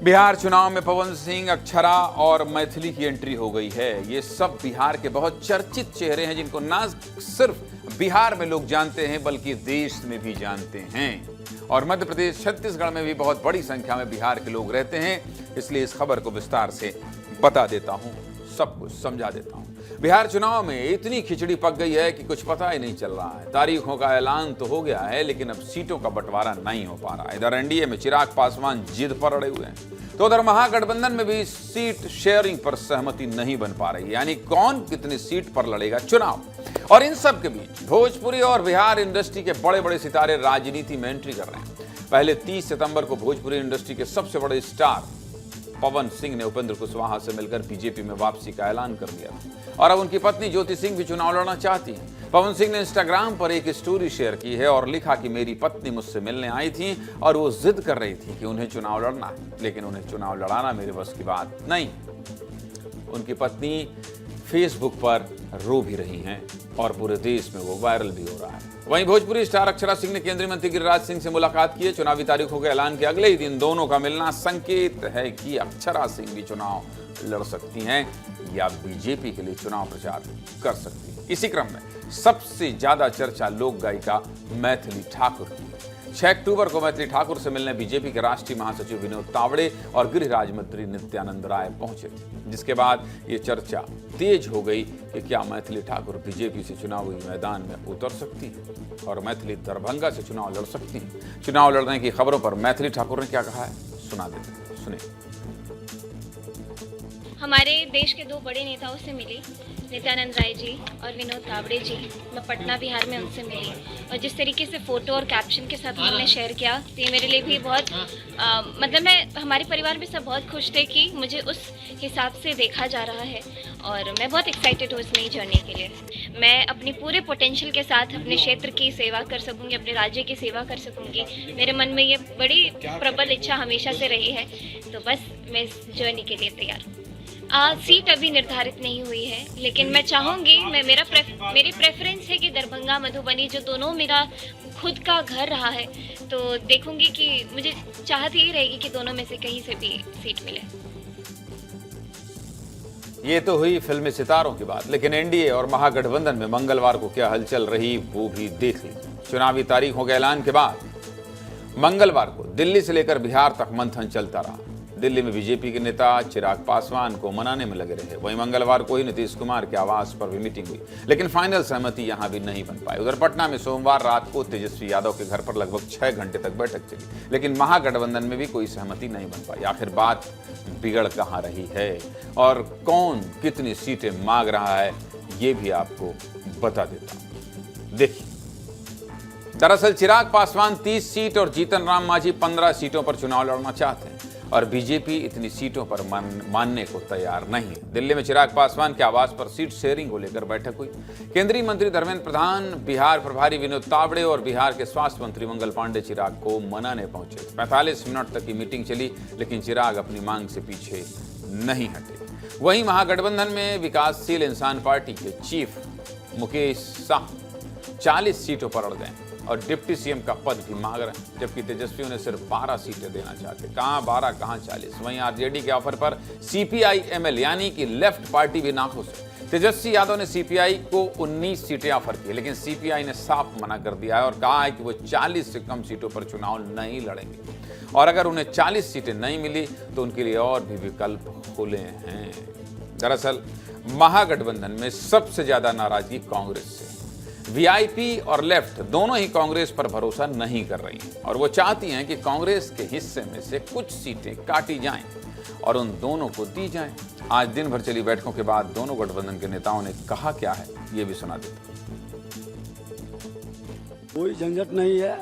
बिहार चुनाव में पवन सिंह, अक्षरा और मैथिली की एंट्री हो गई है। ये सब बिहार के बहुत चर्चित चेहरे हैं जिनको ना सिर्फ बिहार में लोग जानते हैं बल्कि देश में भी जानते हैं। और मध्य प्रदेश, छत्तीसगढ़ में भी बहुत बड़ी संख्या में बिहार के लोग रहते हैं, इसलिए इस खबर को विस्तार से बता देता हूं, सब कुछ समझा देता हूं। बिहार चुनाव में इतनी खिचड़ी पक गई है कि कुछ पता ही नहीं चल रहा है। तारीखों का ऐलान तो हो गया है लेकिन अब सीटों का बंटवारा नहीं हो पा रहा है। इधर एनडीए में चिराग पासवान जिद पर अड़े हुए हैं तो उधर महागठबंधन में भी सीट शेयरिंग पर सहमति नहीं बन पा रही है, यानी कौन कितनी सीट पर लड़ेगा चुनाव। और इन सब के बीच भोजपुरी और बिहार इंडस्ट्री के बड़े बड़े सितारे राजनीति में एंट्री कर रहे हैं। पहले 30 सितंबर को भोजपुरी इंडस्ट्री के सबसे बड़े स्टार पवन सिंह ने उपेंद्र कुशवाहा से मिलकर बीजेपी में वापसी का ऐलान कर दिया और अब उनकी पत्नी ज्योति सिंह भी चुनाव लड़ना चाहती हैं। पवन सिंह ने इंस्टाग्राम पर एक स्टोरी शेयर की है और लिखा कि मेरी पत्नी मुझसे मिलने आई थी और वो जिद कर रही थी कि उन्हें चुनाव लड़ना है, लेकिन उन्हें चुनाव लड़ाना मेरे बस की बात नहीं। उनकी पत्नी फेसबुक पर रो भी रही हैं और पूरे देश में वो वायरल भी हो रहा है। वहीं भोजपुरी स्टार अक्षरा सिंह ने केंद्रीय मंत्री गिरिराज सिंह से मुलाकात की है। चुनावी तारीखों के ऐलान के अगले ही दिन दोनों का मिलना संकेत है कि अक्षरा सिंह भी चुनाव लड़ सकती हैं या बीजेपी के लिए चुनाव प्रचार कर सकती हैं। इसी क्रम में सबसे ज्यादा चर्चा लोक गायिका मैथिली ठाकुर की। 6 अक्टूबर को मैथिली ठाकुर से मिलने बीजेपी के राष्ट्रीय महासचिव विनोद तावड़े और गृह राज्य मंत्री नित्यानंद राय पहुंचे थे, जिसके बाद ये चर्चा तेज हो गई कि क्या मैथिली ठाकुर बीजेपी से चुनावी मैदान में उतर सकती है और मैथिली दरभंगा से चुनाव लड़ सकती है। चुनाव लड़ने की खबरों पर मैथिली ठाकुर ने क्या कहा है, सुना देते हैं, सुनिए। हमारे देश के 2 बड़े नेताओं से मिली, नित्यानंद राय जी और विनोद तावड़े जी। मैं पटना बिहार में उनसे मिली और जिस तरीके से फ़ोटो और कैप्शन के साथ उन्होंने शेयर किया तो ये मेरे लिए भी बहुत हमारे परिवार में सब बहुत खुश थे कि मुझे उस हिसाब से देखा जा रहा है और मैं बहुत एक्साइटेड हूँ इस नई जर्नी के लिए। मैं अपनी पूरे पोटेंशियल के साथ अपने क्षेत्र की सेवा कर सकूँगी, अपने राज्य की सेवा कर सकूँगी। मेरे मन में ये बड़ी प्रबल इच्छा हमेशा से रही है, तो बस मैं इस जर्नी के लिए तैयार हूँ। सीट अभी निर्धारित नहीं हुई है, लेकिन मैं चाहूँगी, मेरी प्रेफरेंस है कि दरभंगा, मधुबनी, जो दोनों मेरा खुद का घर रहा है, तो देखूँगी कि मुझे चाहत यही रहेगी कि दोनों में से कहीं से भी सीट मिले। ये तो हुई फिल्मी सितारों की बात, लेकिन एनडीए और महागठबंधन में मंगलवार को क्या हलचल रही वो भी देख लीजिए। चुनावी तारीखों के ऐलान के बाद मंगलवार को दिल्ली से लेकर बिहार तक मंथन चलता रहा। दिल्ली में बीजेपी के नेता चिराग पासवान को मनाने में लगे रहे। वहीं मंगलवार को ही नीतीश कुमार के आवास पर भी मीटिंग हुई, लेकिन फाइनल सहमति यहां भी नहीं बन पाई। उधर पटना में सोमवार रात को तेजस्वी यादव के घर पर लगभग 6 घंटे तक बैठक चली, लेकिन महागठबंधन में भी कोई सहमति नहीं बन पाई। आखिर बात बिगड़ कहां रही है और कौन कितनी सीटें मांग रहा है, ये भी आपको बता देता हूं। देखिए, दरअसल चिराग पासवान 30 सीट और जीतन राम मांझी 15 सीटों पर चुनाव लड़ना चाहते हैं और बीजेपी इतनी सीटों पर मानने को तैयार नहीं है। दिल्ली में चिराग पासवान के आवास पर सीट शेयरिंग को लेकर बैठक हुई। केंद्रीय मंत्री धर्मेंद्र प्रधान, बिहार प्रभारी विनोद तावड़े और बिहार के स्वास्थ्य मंत्री मंगल पांडे चिराग को मनाने पहुंचे। 45 मिनट तक की मीटिंग चली, लेकिन चिराग अपनी मांग से पीछे नहीं हटे। वहीं महागठबंधन में विकासशील इंसान पार्टी के चीफ मुकेश साह 40 सीटों पर अड़ गए और डिप्टी सीएम का पद भी मांग रहे हैं, जबकि तेजस्वी उन्हें सिर्फ 12 सीटें देना चाहते। कहां 12 कहां 40। वहीं आरजेडी के ऑफर पर सीपीआई एमएल यानी कि लेफ्ट पार्टी भी नाखुश है। तेजस्वी यादव ने सीपीआई को 19 सीटें ऑफर की, लेकिन सीपीआई ने साफ मना कर दिया है और कहा है कि वो 40 से कम सीटों पर चुनाव नहीं लड़ेंगे और अगर उन्हें 40 सीटें नहीं मिली तो उनके लिए और भी विकल्प खुले हैं। दरअसल महागठबंधन में सबसे ज्यादा नाराजगी कांग्रेस से। वीआईपी और लेफ्ट दोनों ही कांग्रेस पर भरोसा नहीं कर रही हैं और वो चाहती हैं कि कांग्रेस के हिस्से में से कुछ सीटें काटी जाएं और उन दोनों को दी जाएं। आज दिन भर चली बैठकों के बाद दोनों गठबंधन के नेताओं ने कहा क्या है, ये भी सुना देते हैं। कोई झंझट नहीं है,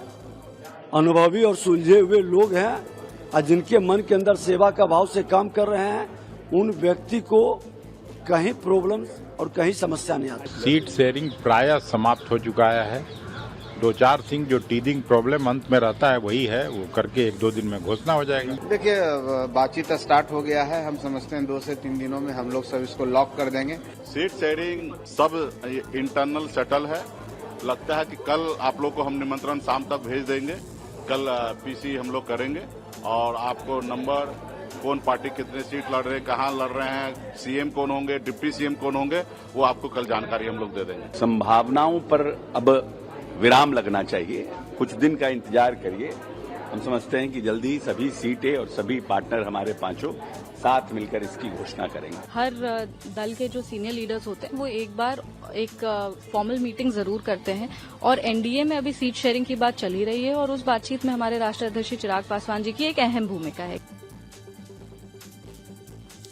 अनुभवी और सुलझे हुए लोग हैं और जिनके मन के अंदर सेवा का भाव से काम कर रहे हैं, उन व्यक्ति को कहीं प्रॉब्लम और कहीं समस्या नहीं आती। सीट शेयरिंग प्रायः समाप्त हो चुका है। 2-4 थिंग जो टीदिंग प्रॉब्लम अंत में रहता है वही है, वो करके 1-2 दिन में घोषणा हो जाएगा। देखिए, बातचीत स्टार्ट हो गया है। हम समझते हैं 2 से 3 दिनों में हम लोग सब इसको लॉक कर देंगे। सीट शेयरिंग सब इंटरनल सेटल है। लगता है कि कल आप लोग को हम निमंत्रण शाम तक भेज देंगे। कल पीसी हम लोग करेंगे और आपको नंबर कौन पार्टी कितने सीट लड़ रहे हैं, कहाँ लड़ रहे हैं, सीएम कौन होंगे, डिप्टी सीएम कौन होंगे, वो आपको कल जानकारी हम लोग दे देंगे। संभावनाओं पर अब विराम लगना चाहिए, कुछ दिन का इंतजार करिए। हम समझते हैं कि जल्दी सभी सीटें और सभी पार्टनर हमारे पांचों साथ मिलकर इसकी घोषणा करेंगे। हर दल के जो सीनियर लीडर्स होते हैं वो एक बार एक फॉर्मल मीटिंग जरूर करते हैं और एनडीए में अभी सीट शेयरिंग की बात चल ही रही है और उस बातचीत में हमारे राष्ट्रीय अध्यक्ष चिराग पासवान जी की एक अहम भूमिका है।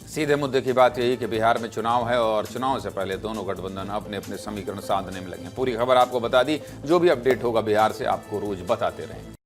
सीधे मुद्दे की बात यही कि बिहार में चुनाव है और चुनाव से पहले दोनों गठबंधन अपने अपने समीकरण साधने में लगे। पूरी खबर आपको बता दी, जो भी अपडेट होगा बिहार से आपको रोज बताते रहेंगे।